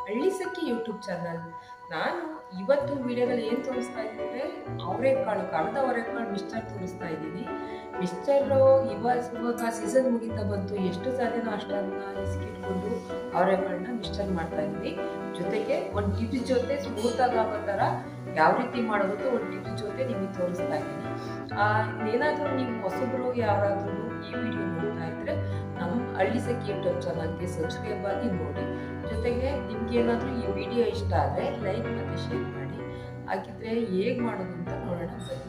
ಹಳ್ಳಿಸಕ್ಕಿ YouTube channel. ನಾನು ಇವತ್ತು ವಿಡಿಯೋದಲ್ಲಿ ಏನು ತೋರಿಸ್ತಾ ಇದ್ದೀನಿ ಅಂದರೆ ಅವರೆಕಾಳು, ಕರ್ದ ಅವರೆಕಾಳು ಮಿಕ್ಸ್ಚರ್ ತೋರಿಸ್ತಾ ಇದ್ದೀನಿ. ಮಿಕ್ಸ್ಚರು ಇವಾಗ ಸೀಸನ್ ಮುಗಿತಾ ಬಂತು, ಎಷ್ಟು ಸಾಧ್ಯನೋ ಅಷ್ಟನ್ನು ಇಸ್ಕಿಟ್ಕೊಂಡು ಅವರೆಕಾಳನ್ನ ಮಿಕ್ಸ್ಚರ್ ಮಾಡ್ತಾ ಇದ್ದೀನಿ. ಜೊತೆಗೆ ಒಂದು ಟಿಪ್ಸ್ ಜೊತೆ ಸ್ಮೂತಾಗಿ ಆಗೋ ಥರ ಯಾವ ರೀತಿ ಮಾಡೋದು ಒಂದು ಟಿಪ್ಸ್ ಜೊತೆ ನಿಮಗೆ ತೋರಿಸ್ತಾ ಇದ್ದೀನಿ. ಏನಾದರೂ ನೀವು ಹೊಸಬರು ಯಾರಾದರೂ ಈ ವಿಡಿಯೋ ನೋಡ್ತಾ ಇದ್ದರೆ ನಮ್ಮ ಹಳ್ಳಿಸಕ್ಕಿ ಯೂಟ್ಯೂಬ್ ಚಾನಲ್ಗೆ ಸಬ್ಸ್ಕ್ರೈಬ್ ಆಗಿ ನೋಡಿ. ಜೊತೆಗೆ ನಿಮ್ಗೆ ಏನಾದರೂ ಈ ವಿಡಿಯೋ ಇಷ್ಟ ಆದರೆ ಲೈಕ್ ಮತ್ತು ಶೇರ್ ಮಾಡಿ. ಹಾಗಿದ್ರೆ ಹೇಗೆ ಮಾಡೋದು ಅಂತ ನೋಡೋಣ ಬನ್ನಿ.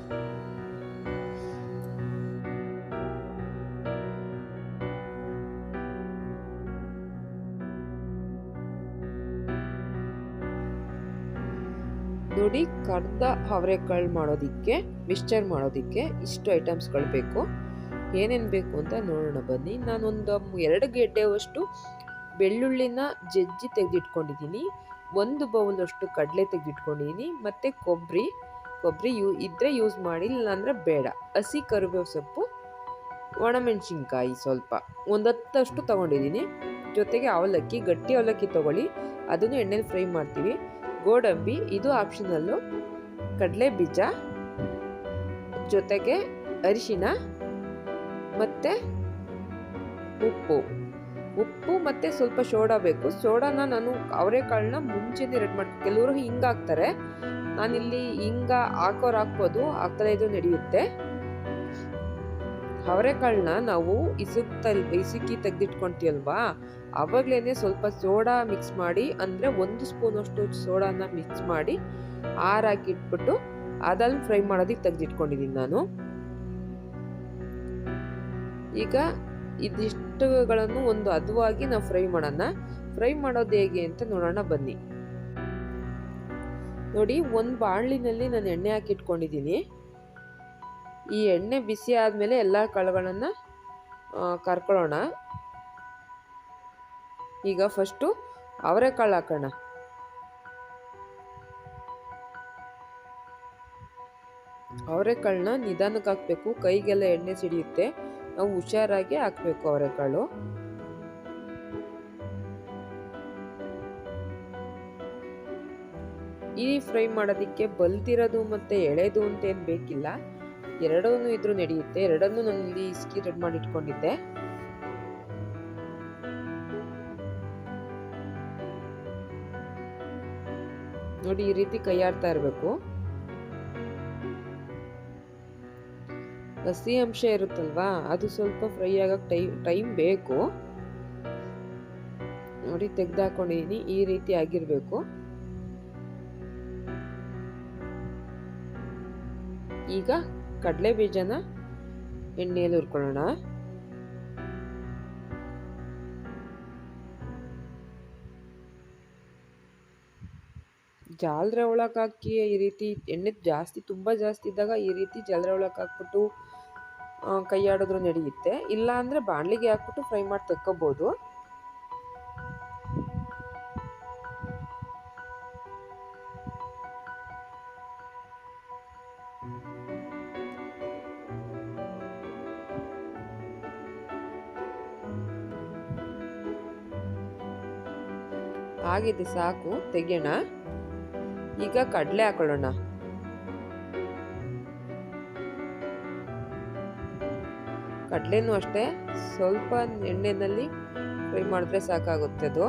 ನೋಡಿ, ಕರ್ದ ಅವರೆಕಾಳು ಮಾಡೋದಕ್ಕೆ ಮಿಕ್ಸ್ಚರ್ ಮಾಡೋದಕ್ಕೆ ಇಷ್ಟು ಐಟಮ್ಸ್ಗಳು ಬೇಕು. ಏನೇನು ಬೇಕು ಅಂತ ನೋಡೋಣ ಬನ್ನಿ. ನಾನೊಂದು 2 ಗೆಡ್ಡೆಯಷ್ಟು ಬೆಳ್ಳುಳ್ಳಿನ ಜಜ್ಜಿ ತೆಗೆದಿಟ್ಕೊಂಡಿದ್ದೀನಿ. 1 ಬೌಲಷ್ಟು ಕಡಲೆ ತೆಗೆದಿಟ್ಕೊಂಡಿದ್ದೀನಿ. ಮತ್ತು ಕೊಬ್ಬರಿ ಇದ್ದರೆ ಯೂಸ್ ಮಾಡಿ, ಇಲ್ಲಾಂದರೆ ಬೇಡ. ಹಸಿ ಕರಿಬೇವು ಸೊಪ್ಪು, ಒಣಮೆಣಸಿನ್ಕಾಯಿ ಸ್ವಲ್ಪ 10 ತೊಗೊಂಡಿದ್ದೀನಿ. ಜೊತೆಗೆ ಅವಲಕ್ಕಿ, ಗಟ್ಟಿ ಅವಲಕ್ಕಿ ತೊಗೊಳ್ಳಿ, ಅದನ್ನು ಎಣ್ಣೆಲಿ ಫ್ರೈ ಮಾಡ್ತೀವಿ. ಗೋಡಂಬಿ, ಇದು ಆಪ್ಷನಲ್ಲು. ಕಡಲೆ ಬೀಜ, ಜೊತೆಗೆ ಅರಿಶಿನ ಮತ್ತು ಉಪ್ಪು ಮತ್ತು ಸ್ವಲ್ಪ ಸೋಡಾ ಬೇಕು. ಸೋಡಾನ ನಾನು ಅವರೆಕಾಳನ್ನ ಮುಂಚೆನೇ ರೆಡಿ ಮಾಡ್ತೀನಿ. ಕೆಲವರು ಹಿಂಗೆ ಹಾಕ್ತಾರೆ, ನಾನಿಲ್ಲಿ ಹಿಂಗ ಹಾಕ್ಬೋದು, ಹಾಕ್ತಲೇ ಇದು ನಡೆಯುತ್ತೆ. ಅವರೆಕಾಳನ್ನ ನಾವು ಇಸುಕಿ ತೆಗೆದಿಟ್ಕೊಂತೀವಲ್ವಾ, ಆವಾಗಲೇ ಸ್ವಲ್ಪ ಸೋಡಾ ಮಿಕ್ಸ್ ಮಾಡಿ, ಅಂದರೆ 1 ಸ್ಪೂನಷ್ಟು ಸೋಡಾನ ಮಿಕ್ಸ್ ಮಾಡಿ ಹಾಕಿಟ್ಬಿಟ್ಟು ಅದನ್ನು ಫ್ರೈ ಮಾಡೋದಕ್ಕೆ ತೆಗೆದಿಟ್ಕೊಂಡಿದ್ದೀನಿ ನಾನು. ಈಗ ಇದಿಷ್ಟುಗಳನ್ನು ಒಂದು ಹದವಾಗಿ ನಾವು ಫ್ರೈ ಮಾಡೋಣ. ಫ್ರೈ ಮಾಡೋದು ಹೇಗೆ ಅಂತ ನೋಡೋಣ ಬನ್ನಿ. ನೋಡಿ, ಒಂದು ಬಾಣಲಿನಲ್ಲಿ ನಾನು ಎಣ್ಣೆ ಹಾಕಿಟ್ಕೊಂಡಿದ್ದೀನಿ. ಈ ಎಣ್ಣೆ ಬಿಸಿ ಆದಮೇಲೆ ಎಲ್ಲ ಕಾಳುಗಳನ್ನು ಕರ್ಕೊಳ್ಳೋಣ. ಈಗ ಫಸ್ಟು ಅವರೆಕಾಳು ಹಾಕೋಣ. ಅವರೆಕಾಳನ್ನ ನಿಧಾನಕ್ಕೆ ಹಾಕಬೇಕು, ಕೈಗೆಲ್ಲ ಎಣ್ಣೆ ಸಿಡಿಯುತ್ತೆ. ನಾವು ಹುಷಾರಾಗಿ ಹಾಕಬೇಕು ಅವರೆಕಾಳು. ಈ ಫ್ರೈ ಮಾಡೋದಕ್ಕೆ ಬಲ್ತಿರೋದು ಮತ್ತು ಎಳೆದು ಅಂತ ಏನು ಬೇಕಿಲ್ಲ, ಎರಡೂ ಇದ್ರೂ ನಡೆಯುತ್ತೆ. ಎರಡನ್ನೂ ನಾನು ಇಲ್ಲಿ ಇಸ್ಕಿ ರೆಡಿ ಮಾಡಿ ಇಟ್ಕೊಂಡಿದ್ದೆ. ನೋಡಿ, ಈ ರೀತಿ ಕೈ ಆಡ್ತಾ ಇರಬೇಕು. ಹಸಿ ಅಂಶ ಇರುತ್ತಲ್ವಾ, ಅದು ಸ್ವಲ್ಪ ಫ್ರೈ ಆಗಕ್ಕೆ ಟೈಮ್ ಬೇಕು. ನೋಡಿ, ತೆಗೆದಾಕೊಂಡಿದ್ದೀನಿ. ಈ ರೀತಿ ಆಗಿರಬೇಕು. ಈಗ ಕಡಲೆ ಬೀಜನ ಎಣ್ಣೆಯಲ್ಲಿ ಹುರ್ಕೊಳ್ಳೋಣ. ಜಾಲರೆ ಒಳಗೆ ಹಾಕಿ ಈ ರೀತಿ ಎಣ್ಣೆ ತುಂಬ ಜಾಸ್ತಿ ಇದ್ದಾಗ ಈ ರೀತಿ ಜಾಲರೆ ಒಳಗೆ ಹಾಕ್ಬಿಟ್ಟು ಕೈ ಆಡಿದ್ರು ನಡೆಯುತ್ತೆ. ಇಲ್ಲ ಅಂದರೆ ಬಾಣಲಿಗೆ ಹಾಕ್ಬಿಟ್ಟು ಫ್ರೈ ಮಾಡಿ ತೆಕ್ಕೋಬೋದು. ಆಗಿದೆ, ಸಾಕು, ತೆಗೆಯೋಣ. ಈಗ ಕಡಲೆ ಹಾಕೊಳ್ಳೋಣ. ಕಡಲೆನೂ ಅಷ್ಟೇ ಸ್ವಲ್ಪ ಎಣ್ಣೆನಲ್ಲಿ ಫ್ರೈ ಮಾಡಿದ್ರೆ ಸಾಕಾಗುತ್ತೆ ಅದು.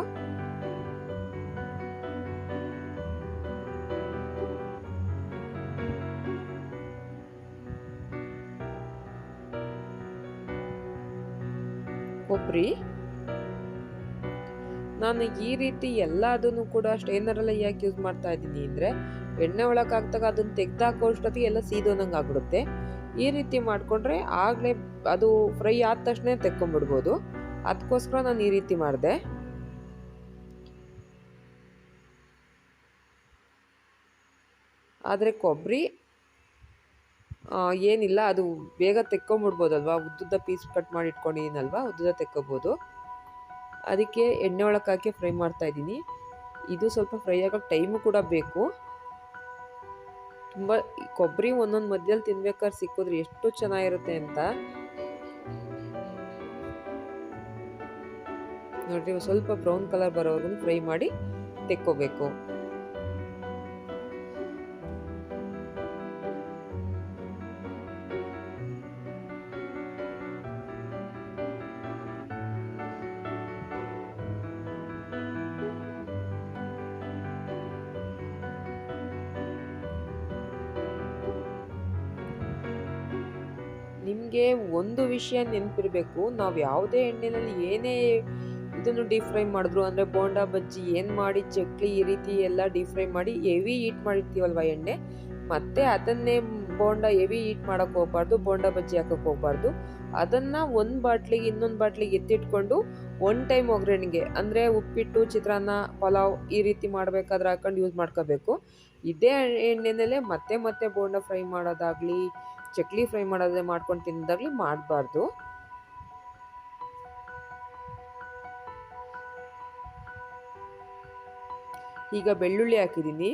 ಕೊಬ್ಬರಿ ನಾನು ಈ ರೀತಿ ಎಲ್ಲದನ್ನು ಕೂಡ ಸ್ಟ್ರೈನರಲ್ಲಿ ಯಾಕೆ ಯೂಸ್ ಮಾಡ್ತಾ ಇದ್ದೀನಿ ಅಂದರೆ, ಎಣ್ಣೆ ಒಳಗೆ ಹಾಕಿದಾಗ ಅದನ್ನು ತೆಗೆದಾಕೋಷ್ಟೊತ್ತಿಗೆ ಎಲ್ಲ ಸೀದೋನಂಗೆ ಆಗ್ಬಿಡುತ್ತೆ. ಈ ರೀತಿ ಮಾಡಿಕೊಂಡ್ರೆ ಆಗಲೇ ಅದು ಫ್ರೈ ಆದ ತಕ್ಷಣ ತೆಕ್ಕೊಂಡ್ಬಿಡ್ಬೋದು. ಅದಕ್ಕೋಸ್ಕರ ನಾನು ಈ ರೀತಿ ಮಾಡಿದೆ. ಆದರೆ ಕೊಬ್ಬರಿ ಏನಿಲ್ಲ, ಅದು ಬೇಗ ತೆಕ್ಕೊಂಬಿಡ್ಬೋದಲ್ವಾ. ಉದ್ದುದ್ದ ಪೀಸ್ ಕಟ್ ಮಾಡಿ ಇಟ್ಕೊಂಡಿದ್ದೀನಲ್ವ, ಉದ್ದುದ್ದ ತೆಕ್ಕೋಬೋದು. ಅದಕ್ಕೆ ಎಣ್ಣೆ ಒಳಗೆ ಹಾಕಿ ಫ್ರೈ ಮಾಡ್ತಾ ಇದ್ದೀನಿ. ಇದು ಸ್ವಲ್ಪ ಫ್ರೈ ಆಗೋಕ್ಕೆ ಟೈಮು ಕೂಡ ಬೇಕು. ತುಂಬ ಕೊಬ್ಬರಿ ಒಂದೊಂದು ಮಧ್ಯದಲ್ಲಿ ತಿನ್ಬೇಕಾದ್ರೆ ಸಿಕ್ಕಿದ್ರೆ ಎಷ್ಟು ಚೆನ್ನಾಗಿರುತ್ತೆ ಅಂತ ನೋಡಿ. ಸ್ವಲ್ಪ ಬ್ರೌನ್ ಕಲರ್ ಬರೋವರೆಗೂ ಫ್ರೈ ಮಾಡಿ ತೆಕ್ಕೋಬೇಕು. ನಿಮಗೆ ಒಂದು ವಿಷಯ ನೆನಪಿರಬೇಕು, ನಾವು ಯಾವುದೇ ಎಣ್ಣೆಯಲ್ಲಿ ಏನೇ ಇದನ್ನು ಡೀಪ್ ಫ್ರೈ ಮಾಡಿದ್ರು ಅಂದರೆ ಬೋಂಡಾ ಬಜ್ಜಿ ಏನು ಮಾಡಿ ಚಕ್ಲಿ ಈ ರೀತಿ ಎಲ್ಲ ಡೀಪ್ ಫ್ರೈ ಮಾಡಿ ಹೆವಿ ಹೀಟ್ ಮಾಡಿರ್ತೀವಲ್ವ ಎಣ್ಣೆ, ಮತ್ತೆ ಅದನ್ನೇ ಬೋಂಡಾ ಹೆವಿ ಹೀಟ್ ಮಾಡೋಕ್ಕೆ ಹೋಗ್ಬಾರ್ದು, ಬೋಂಡಾ ಬಜ್ಜಿ ಹಾಕೋಕ್ಕೆ ಹೋಗ್ಬಾರ್ದು. ಅದನ್ನು ಒಂದು ಬಾಟ್ಲಿಗೆ ಇನ್ನೊಂದು ಬಾಟ್ಲಿಗೆ ಎತ್ತಿಟ್ಕೊಂಡು ಒನ್ ಟೈಮ್ ಒಗ್ಗರಣೆಗೆ ಅಂದರೆ ಉಪ್ಪಿಟ್ಟು, ಚಿತ್ರಾನ್ನ, ಪಲಾವ್ ಈ ರೀತಿ ಮಾಡಬೇಕಾದ್ರೆ ಹಾಕೊಂಡು ಯೂಸ್ ಮಾಡ್ಕೋಬೇಕು. ಇದೇ ಎಣ್ಣೆನಲ್ಲೇ ಮತ್ತೆ ಮತ್ತೆ ಬೋಂಡಾ ಫ್ರೈ ಮಾಡೋದಾಗಲಿ ಚಕ್ಲಿ ಫ್ರೈ ಮಾಡೋದೇ ಮಾಡ್ಕೊಂಡು ತಿನ್ನೋದಾಗಲಿ ಮಾಡಬಾರ್ದು. ಈಗ ಬೆಳ್ಳುಳ್ಳಿ ಹಾಕಿದ್ದೀನಿ.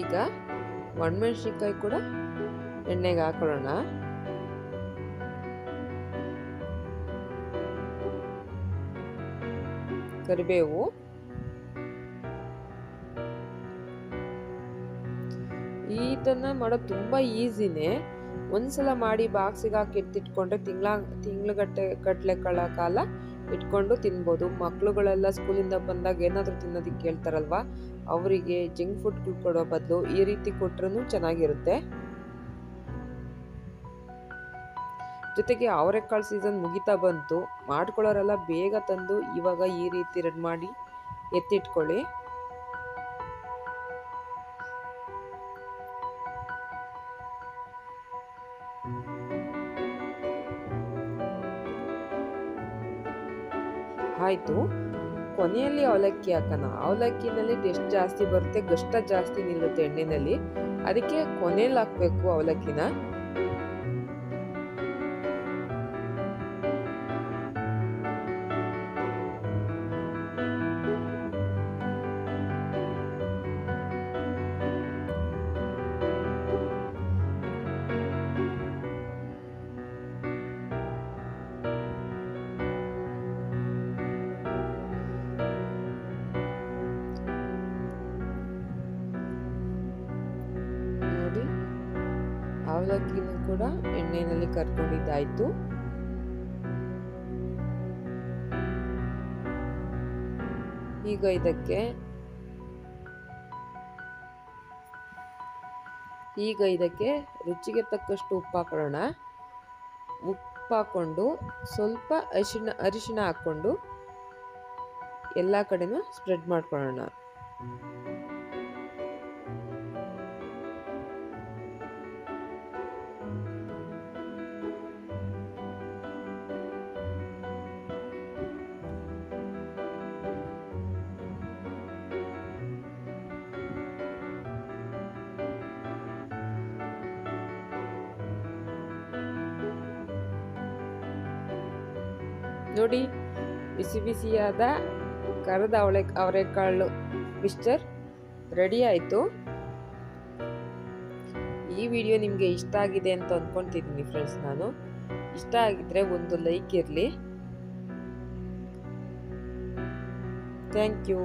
ಈಗ ಒಣಮೆಣಸಿನ್ಕಾಯಿ ಕೂಡ ಎಣ್ಣೆಗೆ ಹಾಕೊಳ್ಳೋಣ. ಕರಿಬೇವು, ಇದನ್ನ ಮಾಡೋದು ತುಂಬಾ ಈಸಿನೇ. ಒಂದ್ಸಲ ಮಾಡಿ ಬಾಕ್ಸಿಗೆ ಹಾಕಿ ಎತ್ತಿಟ್ಕೊಂಡ್ರೆ ಗಟ್ಟಲೆ ಕಾಲ ಇಟ್ಕೊಂಡು ತಿನ್ಬೋದು. ಮಕ್ಳುಗಳೆಲ್ಲ ಸ್ಕೂಲಿಂದ ಬಂದಾಗ ಏನಾದರೂ ತಿನ್ನೋದಕ್ಕೆ ಕೇಳ್ತಾರಲ್ವಾ, ಅವರಿಗೆ ಜಂಕ್ ಫುಡ್ ಕೊಡೋ ಬದಲು ಈ ರೀತಿ ಕೊಟ್ರೂ ಚೆನ್ನಾಗಿರುತ್ತೆ. ಜೊತೆಗೆ ಅವರೆಕಾಳು ಸೀಸನ್ ಮುಗಿತಾ ಬಂತು. ಮಾಡ್ಕೊಳ್ಳೋರೆಲ್ಲ ಬೇಗ ತಂದು ಇವಾಗ ಈ ರೀತಿ ರೆಡಿ ಮಾಡಿ ಎತ್ತಿಟ್ಕೊಳ್ಳಿ. ಆಯಿತು, ಕೊನೆಯಲ್ಲಿ ಅವಲಕ್ಕಿ ಹಾಕೋಣ. ಅವಲಕ್ಕಿನಲ್ಲಿ ಟೇಸ್ಟ್ ಜಾಸ್ತಿ ಬರುತ್ತೆ, ಗಷ್ಟ ಜಾಸ್ತಿ ನಿಲ್ಲುತ್ತೆ ಎಣ್ಣೆನಲ್ಲಿ, ಅದಕ್ಕೆ ಕೊನೆಯಲ್ಲಿ ಹಾಕಬೇಕು ಅವಲಕ್ಕಿನ. ಅವಲಕ್ಕಿನೂ ಕೂಡ ಎಣ್ಣೆಯಲ್ಲಿ ಕರ್ಕೊಂಡಿದ್ದಾಯ್ತು. ಈಗ ಇದಕ್ಕೆ ರುಚಿಗೆ ತಕ್ಕಷ್ಟು ಉಪ್ಪು ಹಾಕೊಳ್ಳೋಣ. ಉಪ್ಪು ಹಾಕೊಂಡು ಸ್ವಲ್ಪ ಅರಿಶಿಣ ಹಾಕ್ಕೊಂಡು ಎಲ್ಲ ಕಡೆನೂ ಸ್ಪ್ರೆಡ್ ಮಾಡ್ಕೊಳ್ಳೋಣ. ನೋಡಿ, ಬಿಸಿ ಬಿಸಿಯಾದ ಕರದ ಅವರೆಕಾಳು ಮಿಕ್ಸ್ಚರ್ ರೆಡಿ ಆಯಿತು. ಈ ವಿಡಿಯೋ ನಿಮಗೆ ಇಷ್ಟ ಆಗಿದೆ ಅಂತ ಅಂದ್ಕೊತಿದ್ದೀನಿ ಫ್ರೆಂಡ್ಸ್. ನಾನು ಇಷ್ಟ ಆಗಿದ್ರೆ ಒಂದು ಲೈಕ್ ಇರಲಿ. Thank you.